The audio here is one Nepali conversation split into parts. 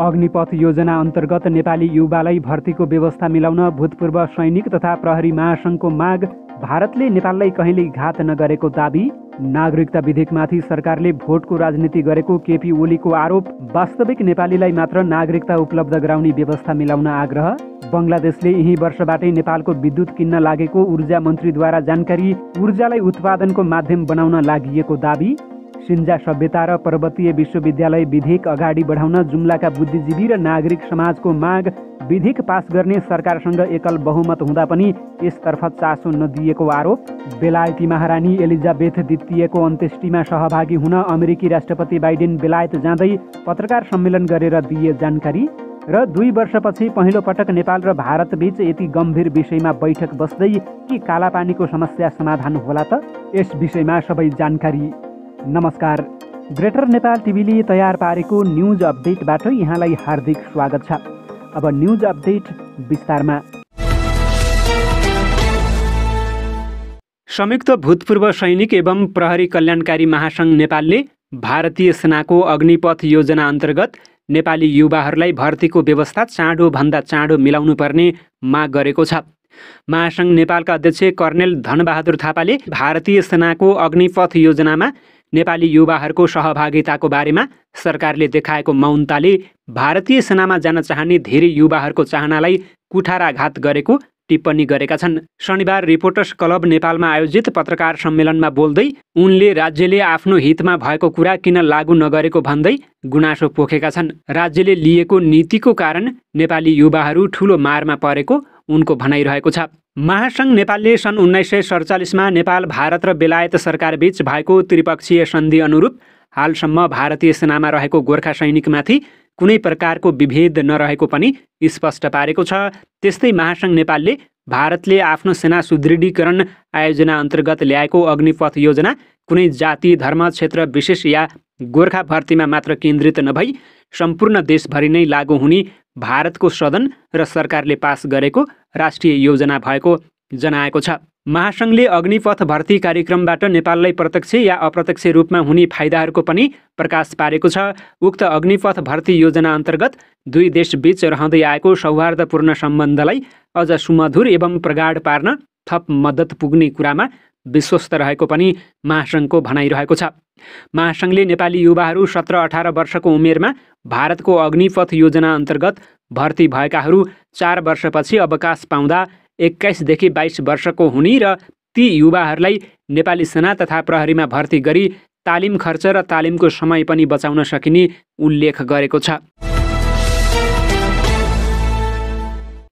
अग्निपथ योजना अन्तर्गत नेपाली युवालाई भर्तीको व्यवस्था मिलाउन भूतपूर्व सैनिक तथा प्रहरी महासङ्घको माग। भारतले नेपाललाई कहिल्यै घात नगरेको दाबी। नागरिकता विधेयकमाथि सरकारले भोटको राजनीति गरेको केपी ओलीको आरोप। वास्तविक नेपालीलाई मात्र नागरिकता उपलब्ध गराउने व्यवस्था मिलाउन आग्रह। बङ्गलादेशले यही वर्षबाटै नेपालको विद्युत किन्न लागेको ऊर्जा मन्त्रीद्वारा जानकारी। ऊर्जालाई उत्पादनको माध्यम बनाउन लागिएको दाबी। सिन्जा सभ्यता र पर्वतीय विश्वविद्यालय विधेयक अगाडि बढाउन जुम्लाका बुद्धिजीवी र नागरिक समाजको माग। विधेयक पास गर्ने सरकारसँग एकल बहुमत हुँदा पनि यसतर्फ चासो नदिएको आरोप। बेलायती महारानी एलिजाबेथ द्वितीयको अन्त्येष्टिमा सहभागी हुन अमेरिकी राष्ट्रपति बाइडेन बेलायत जाँदै पत्रकार सम्मेलन गरेर दिए जानकारी। र 2 वर्षपछि पहिलो पटक नेपाल र भारतबीच यति गम्भीर विषयमा बैठक बस्दै के कालापानीको समस्या समाधान होला त? यस विषयमा सबै जानकारी। नमस्कार, ग्रेटर नेपाल टिभीले तयार पारेको न्युज अपडेटबाट यहाँलाई हार्दिक स्वागत छ। अब न्युज अपडेट विस्तारमा। संयुक्त भूतपूर्व सैनिक एवं प्रहरी कल्याणकारी महासङ्घ नेपालले भारतीय सेनाको अग्निपथ योजना अन्तर्गत नेपाली युवाहरूलाई भर्तीको व्यवस्था चाँडोभन्दा चाँडो मिलाउनु पर्ने माग गरेको छ। महासङ्घ नेपालका अध्यक्ष कर्णेल धनबहादुर थापाले भारतीय सेनाको अग्निपथ योजनामा नेपाली युवाहरूको सहभागिताको बारेमा सरकारले देखाएको मौनताले भारतीय सेनामा जान चाहने धेरै युवाहरूको चाहनालाई कुठाराघात गरेको टिप्पणी गरेका छन्। शनिबार रिपोर्टर्स क्लब नेपालमा आयोजित पत्रकार सम्मेलनमा बोल्दै उनले राज्यले आफ्नो हितमा भएको कुरा किन लागू नगरेको भन्दै गुनासो पोखेका छन्। राज्यले लिएको नीतिको कारण नेपाली युवाहरू ठूलो मारमा परेको उनको भनाइरहेको छ। महासङ्घ नेपालले सन् 1947मा नेपाल, भारत र बेलायत सरकारबीच भएको त्रिपक्षीय सन्धि अनुरूप हालसम्म भारतीय सेनामा रहेको गोर्खा सैनिकमाथि कुनै प्रकारको विभेद नरहेको पनि स्पष्ट पारेको छ। त्यस्तै महासङ्घ नेपालले भारतले आफ्नो सेना सुदृढीकरण आयोजना अन्तर्गत ल्याएको अग्निपथ योजना कुनै जाति, धर्म, क्षेत्र विशेष या गोर्खा भर्तीमा मात्र केन्द्रित नभई सम्पूर्ण देशभरि नै लागू हुने भारतको सदन र सरकारले पास गरेको राष्ट्रिय योजना भएको जनाएको छ। महासङ्घले अग्निपथ भर्ती कार्यक्रमबाट नेपाललाई प्रत्यक्ष या अप्रत्यक्ष रूपमा हुने फाइदाहरूको पनि प्रकाश पारेको छ। उक्त अग्निपथ भर्ती योजना अन्तर्गत 2 देशबीच रहँदै आएको सौहार्दपूर्ण सम्बन्धलाई अझ सुमधुर एवं प्रगाढ पार्न थप मद्दत पुग्ने कुरामा विश्वस्त रहेको पनि महासङ्घको भनाइरहेको छ। महासङ्घले नेपाली युवाहरू 17-18 वर्षको उमेरमा भारतको अग्निपथ योजना अन्तर्गत भर्ती भएकाहरू 4 वर्षपछि अवकाश पाउँदा 21देखि 22 वर्षको हुने र ती युवाहरूलाई नेपाली सेना तथा प्रहरीमा भर्ती गरी तालिम खर्च र तालिमको समय पनि बचाउन सकिने उल्लेख गरेको छ।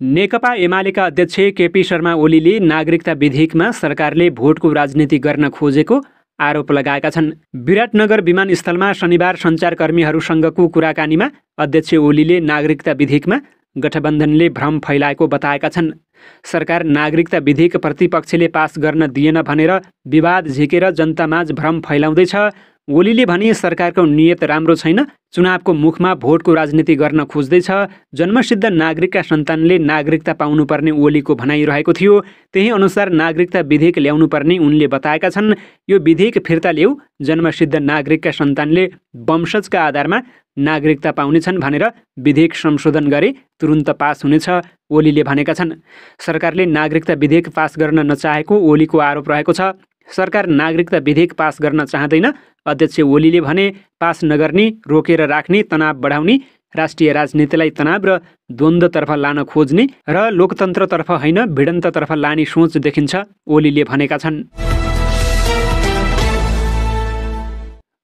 नेकपा एमालेका अध्यक्ष केपी शर्मा ओलीले नागरिकता विधेयकमा सरकारले भोटको राजनीति गर्न खोजेको आरोप लगाएका छन्। विराटनगर विमानस्थलमा शनिबार सञ्चारकर्मीहरूसँगको कुराकानीमा अध्यक्ष ओलीले नागरिकता विधेयकमा गठबन्धनले भ्रम फैलाएको बताएका छन्। सरकार नागरिकता विधेयक प्रतिपक्षले पास गर्न दिएन भनेर विवाद झिकेर जनतामाझ भ्रम फैलाउँदैछ। ओलीले भने सरकारको नियत राम्रो छैन, चुनावको मुखमा भोटको राजनीति गर्न खोज्दैछ। जन्मसिद्ध नागरिकका सन्तानले नागरिकता पाउनुपर्ने ओलीको भनाइरहेको थियो। त्यही अनुसार नागरिकता विधेयक ल्याउनुपर्ने उनले बताएका छन्। यो विधेयक फिर्ता ल्याऊ, जन्मसिद्ध नागरिकका सन्तानले वंशजका आधारमा नागरिकता पाउनेछन् भनेर विधेयक संशोधन गरे तुरुन्त पास हुनेछ, ओलीले भनेका छन्। सरकारले नागरिकता विधेयक पास गर्न नचाहेको ओलीको आरोप रहेको छ। सरकार नागरिकता विधेयक पास गर्न चाहँदैन, अध्यक्ष ओलीले भने। पास नगर्ने, रोकेर राख्ने, तनाव बढाउने, राष्ट्रिय राजनीतिलाई तनाव र द्वन्द्वतर्फ लान खोज्ने र लोकतन्त्रतर्फ होइन भिडन्ततर्फ लाने सोच देखिन्छ, ओलीले भनेका छन्।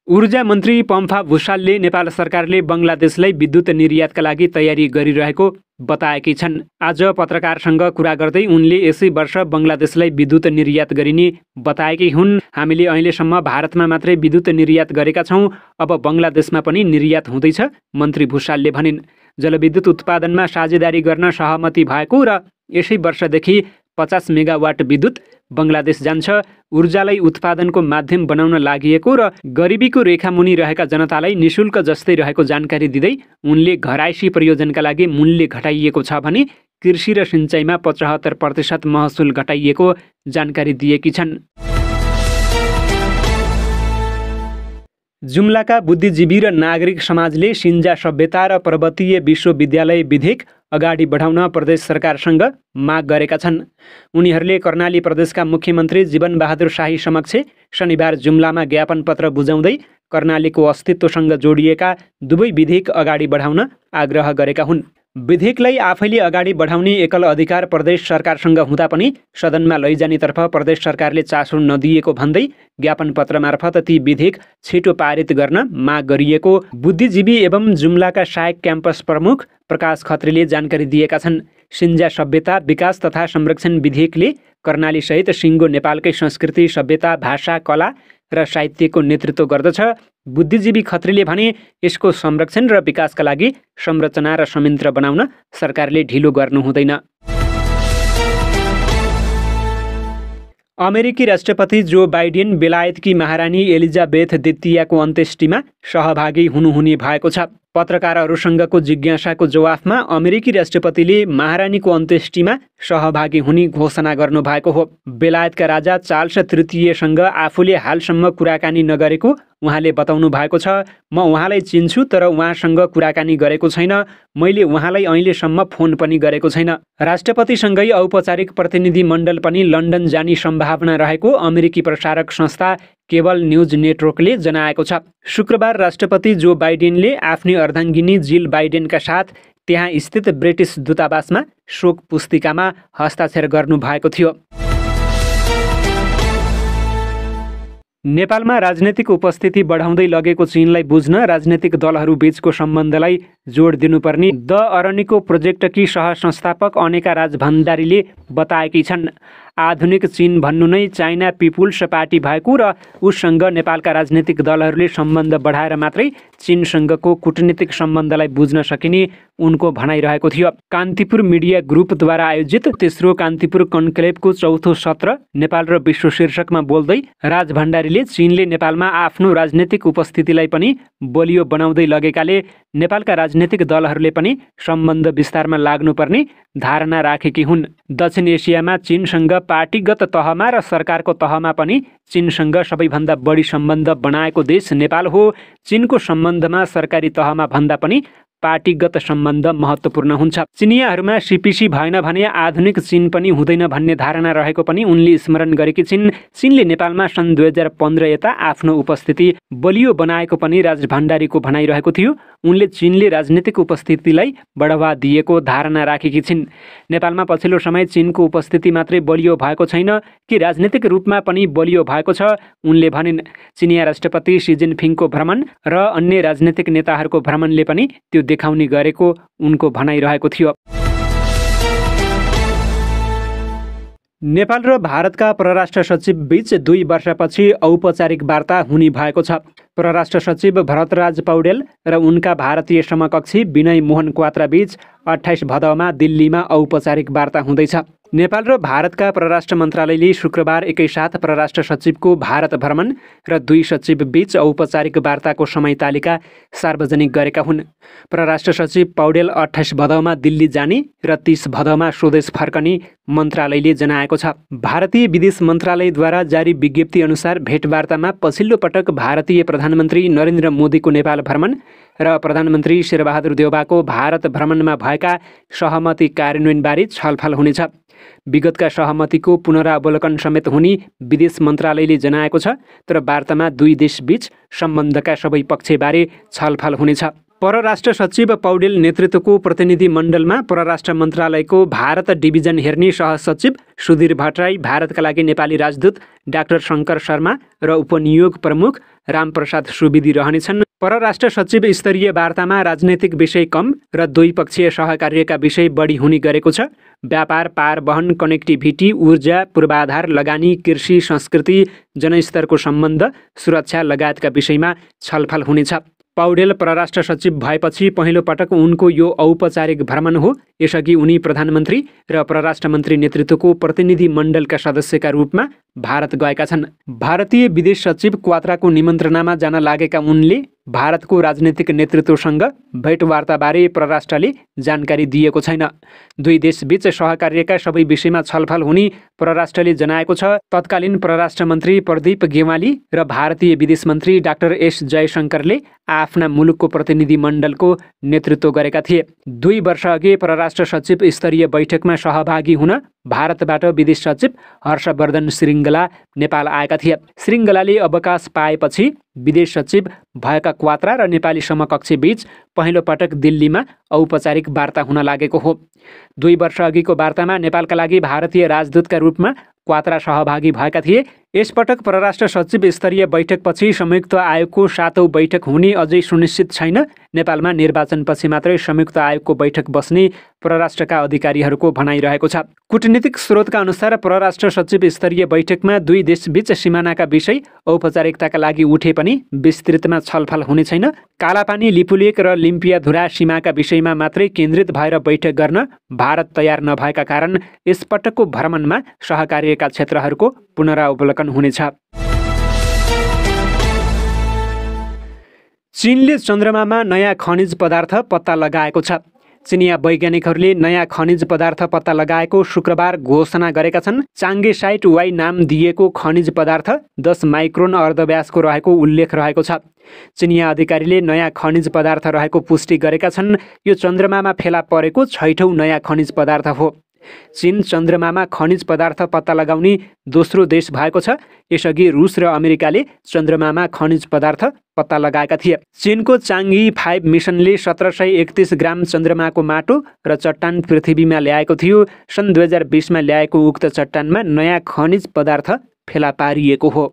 ऊर्जा मन्त्री पम्फा भुसालले नेपाल सरकारले बङ्गलादेशलाई विद्युत निर्यातका लागि तयारी गरिरहेको बताएकी छन्। आज पत्रकारसँग कुरा गर्दै उनले यसै वर्ष बङ्गलादेशलाई विद्युत निर्यात गरिने बताएकी हुन्। हामीले अहिलेसम्म भारतमा मात्रै विद्युत निर्यात गरेका छौँ, अब बङ्गलादेशमा पनि निर्यात हुँदैछ, मन्त्री भुसालले भनिन्। जलविद्युत उत्पादनमा साझेदारी गर्न सहमति भएको र यसै वर्षदेखि 50 मेगावाट विद्युत बङ्गलादेश जान्छ। ऊर्जालाई उत्पादनको माध्यम बनाउन लागिएको र गरिबीको रेखामुनि रहेका जनतालाई निशुल्क जस्तै रहेको जानकारी दिँदै उनले घरायसी प्रयोजनका लागि मूल्य घटाइएको छ भने कृषि र सिँचाइमा 75% महसुल घटाइएको जानकारी दिएकी छन्। जुम्लाका बुद्धिजीवी र नागरिक समाजले सिन्जा सभ्यता र पर्वतीय विश्वविद्यालय विधेयक अगाडि बढाउन प्रदेश सरकारसँग माग गरेका छन्। उनीहरूले कर्णाली प्रदेशका मुख्यमन्त्री जीवनबहादुर शाही समक्ष शनिबार जुम्लामा ज्ञापन पत्र बुझाउँदै कर्णालीको अस्तित्वसँग जोडिएका दुवै विधेयक अगाडि बढाउन आग्रह गरेका हुन्। विधेयकलाई आफैले अगाडि बढाउने एकल अधिकार प्रदेश सरकारसँग हुँदा पनि सदनमा लैजानेतर्फ प्रदेश सरकारले चासो नदिएको भन्दै ज्ञापन पत्र मार्फत ती विधेयक छिटो पारित गर्न माग गरिएको बुद्धिजीवी एवं जुम्लाका सहायक क्याम्पस प्रमुख प्रकाश खत्रीले जानकारी दिएका छन्। सिन्जा सभ्यता विकास तथा संरक्षण विधेयकले कर्णाली सहित सिङ्गो नेपालकै संस्कृति, सभ्यता, भाषा, कला र साहित्यको नेतृत्व गर्दछ। बुद्धिजीवी खत्रीले भने यसको संरक्षण र विकासका लागि संरचना र संयन्त्र बनाउन सरकारले ढिलो गर्नु हुँदैन। अमेरिकी राष्ट्रपति जो बाइडेन बेलायतकी महारानी एलिजाबेथ द्वितीयको अन्त्येष्टिमा सहभागी हुनुहुने भएको छ। पत्रकारहरूसँगको जिज्ञासाको जवाफमा अमेरिकी राष्ट्रपतिले महारानीको अन्त्येष्टिमा सहभागी हुने घोषणा गर्नुभएको हो। बेलायतका राजा चार्ल्स तृतीयसँग आफूले हालसम्म कुराकानी नगरेको उहाँले बताउनु भएको छ। म उहाँलाई चिन्छु तर उहाँसँग कुराकानी गरेको छैन। मैले उहाँलाई अहिलेसम्म फोन पनि गरेको छैन। राष्ट्रपतिसँगै औपचारिक प्रतिनिधि मण्डल पनि लन्डन जाने सम्भावना रहेको अमेरिकी प्रसारक संस्था केबल न्युज नेटवर्कले जनाएको छ। शुक्रबार राष्ट्रपति जो बाइडेनले आफ्नी अर्धाङ्गिनी जिल बाइडेनका साथ त्यहाँ स्थित ब्रिटिस दूतावासमा शोक पुस्तिकामा हस्ताक्षर गर्नुभएको थियो। नेपालमा राजनैतिक उपस्थिति बढाउँदै लगेको चीनलाई बुझ्न राजनैतिक दलहरू बीचको सम्बन्धलाई जोड दिनुपर्ने द अरनिको प्रोजेक्टकी सहसंस्थापक अनेका राज भण्डारीले बताएकी छन्। आधुनिक चीन भन्नु नै चाइना पिपुल्स पार्टी भएको र उससँग नेपालका राजनीतिक दलहरूले सम्बन्ध बढाएर मात्रै चीनसँगको कूटनीतिक सम्बन्धलाई बुझ्न सकिने उनको भनाइरहेको थियो। कान्तिपुर मिडिया ग्रुपद्वारा आयोजित तेस्रो कान्तिपुर कन्क्लेभको चौथो सत्र नेपाल र विश्व शीर्षकमा बोल्दै राज भण्डारीले चीनले नेपालमा आफ्नो राजनीतिक उपस्थितिलाई पनि बलियो बनाउँदै लगेकाले नेपालका राजनीतिक दलहरूले पनि सम्बन्ध विस्तारमा लाग्नुपर्ने धारणा राखेकी हुन्। दक्षिण एसियामा चीनसँग पार्टीगत तहमा र सरकारको तहमा पनि चीनसँग सबैभन्दा बढी सम्बन्ध बनाएको देश नेपाल हो। चीनको सम्बन्धमा सरकारी तहमा भन्दा पनि पार्टीगत सम्बन्ध महत्त्वपूर्ण हुन्छ। चिनियाहरूमा सीपीसी भएन भने आधुनिक चीन पनि हुँदैन भन्ने धारणा रहेको पनि उनले स्मरण गरेकी छिन्। चीनले नेपालमा सन् 2015 यता आफ्नो उपस्थिति बलियो बनाएको पनि राज भण्डारीको भनाइरहेको थियो। उनले चीनले राजनीतिक उपस्थितिलाई बढावा दिएको धारणा राखेकी छिन्। नेपालमा पछिल्लो समय चीनको उपस्थिति मात्रै बलियो भएको छैन कि राजनीतिक रूपमा पनि बलियो भएको छ उनले भनिन्। चिनिया राष्ट्रपति सी जिनपिङको भ्रमण र अन्य राजनीतिक नेताहरूको भ्रमणले पनि त्यो देखाउने गरेको उनको भनाइरहेको थियो। नेपाल र भारतका परराष्ट्र सचिव बीच 2 वर्षपछि औपचारिक वार्ता हुने भएको छ। परराष्ट्र सचिव भरतराज पौडेल र उनका भारतीय समकक्षी विनय मोहन क्वात्रा बीच 28 भदौमा दिल्लीमा औपचारिक वार्ता हुँदैछ। नेपाल र भारतका परराष्ट्र मन्त्रालयले शुक्रबार एकैसाथ परराष्ट्र सचिवको भारत भ्रमण र 2 सचिव बीच औपचारिक वार्ताको समय तालिका सार्वजनिक गरेका हुन्। परराष्ट्र सचिव पौडेल 28 भदौमा दिल्ली जाने र 30 भदौमा स्वदेश फर्कने मन्त्रालयले जनाएको छ। भारतीय विदेश मन्त्रालयद्वारा जारी विज्ञप्ति अनुसार भेटवार्तामा पछिल्लो पटक भारतीय प्रधानमन्त्री नरेन्द्र मोदीको नेपाल भ्रमण र प्रधानमन्त्री शेरबहादुर देउवाको भारत भ्रमणमा भएका सहमति कार्यान्वयनबारे छलफल हुनेछ। विगतका सहमतिको पुनरावलोकन समेत हुने विदेश मन्त्रालयले जनाएको छ। तर वार्तामा 2 देशबीच सम्बन्धका सबै पक्षबारे छलफल हुनेछ। परराष्ट्र सचिव पौडेल नेतृत्वको प्रतिनिधि मण्डलमा परराष्ट्र मन्त्रालयको भारत डिभिजन हेर्ने सहसचिव सुधीर भट्टराई, भारतका लागि नेपाली राजदूत डाक्टर शङ्कर शर्मा र उपनियोग प्रमुख रामप्रसाद सुवेदी रहनेछन्। परराष्ट्र सचिव स्तरीय वार्तामा राजनैतिक विषय कम र द्विपक्षीय सहकार्यका विषय बढी हुने गरेको छ। व्यापार, पारवहन, कनेक्टिभिटी, ऊर्जा, पूर्वाधार, लगानी, कृषि, संस्कृति, जनस्तरको सम्बन्ध, सुरक्षा लगायतका विषयमा छलफल हुनेछ। पौडेल परराष्ट्र सचिव भएपछि पहिलो पटक उनको यो औपचारिक भ्रमण हो। यसअघि उनी प्रधानमन्त्री र परराष्ट्र मन्त्री नेतृत्वको प्रतिनिधि मण्डलका सदस्यका रूपमा भारत गएका छन्। भारतीय विदेश सचिव क्वात्राको निमन्त्रणामा जान लागेका उनले भारतको राजनीतिक नेतृत्वसँग भेटवार्ताबारे परराष्ट्रले जानकारी दिएको छैन। दुई देशबीच सहकार्यका सबै विषयमा छलफल हुने परराष्ट्रले जनाएको छ। तत्कालीन परराष्ट्र मन्त्री प्रदीप गेवाली र भारतीय विदेश मन्त्री डाक्टर एस जयशङ्करले आफ्ना मुलुकको प्रतिनिधिमण्डलको नेतृत्व गरेका थिए। 2 वर्षअघि परराष्ट्र सचिव स्तरीय बैठकमा सहभागी हुन भारतबाट विदेश सचिव हर्षवर्धन श्रृङ्गला नेपाल आएका थिए। श्रृङ्गलाले अवकाश पाएपछि विदेश सचिव भएका क्वात्रा र नेपाली समकक्षबीच पहिलो पटक दिल्लीमा औपचारिक वार्ता हुन लागेको हो। 2 वर्षअघिको वार्तामा नेपालका लागि भारतीय राजदूतका रूपमा क्वात्रा सहभागी भएका थिए। यसपटक परराष्ट्र सचिव स्तरीय बैठकपछि संयुक्त आयोगको 7औं बैठक हुने अझै सुनिश्चित छैन। नेपालमा निर्वाचनपछि मात्रै संयुक्त आयोगको बैठक बस्ने परराष्ट्रका अधिकारीहरूको भनाइरहेको छ। कूटनीतिक स्रोतका अनुसार परराष्ट्र सचिव स्तरीय बैठकमा दुई देशबीच सिमानाका विषय औपचारिकताका लागि उठे पनि विस्तृतमा छलफल हुने छैन। कालापानी, लिपुलेक र लिम्पियाधुरा सीमाका विषयमा मात्रै केन्द्रित भएर बैठक गर्न भारत तयार नभएका कारण यसपटकको भ्रमणमा सहकार्यका क्षेत्रहरूको पुनरावलोकन हुनेछ। चीनले चन्द्रमामा नयाँ खनिज पदार्थ पत्ता लगाएको छ। चिनिया वैज्ञानिकहरूले नयाँ खनिज पदार्थ पत्ता लगाएको शुक्रबार घोषणा गरेका छन्। चाङ्गेसाइट वाई नाम दिएको खनिज पदार्थ 10 माइक्रोन अर्धव्यासको रहेको उल्लेख रहेको छ। चिनिया अधिकारीले नयाँ खनिज पदार्थ रहेको पुष्टि गरेका छन्। यो चन्द्रमामा फेला परेको 6औं नयाँ खनिज पदार्थ हो। चीन चन्द्रमामा खनिज पदार्थ पत्ता लगाउने दोस्रो देश भएको छ। यसअघि रुस र अमेरिकाले चन्द्रमामा खनिज पदार्थ पत्ता लगाएका थिए। चीनको चाङ्गी 5 मिसनले 1731 ग्राम चन्द्रमाको माटो र चट्टान पृथ्वीमा ल्याएको थियो। सन् 2020मा ल्याएको उक्त चट्टानमा नयाँ खनिज पदार्थ फेला पारिएको हो।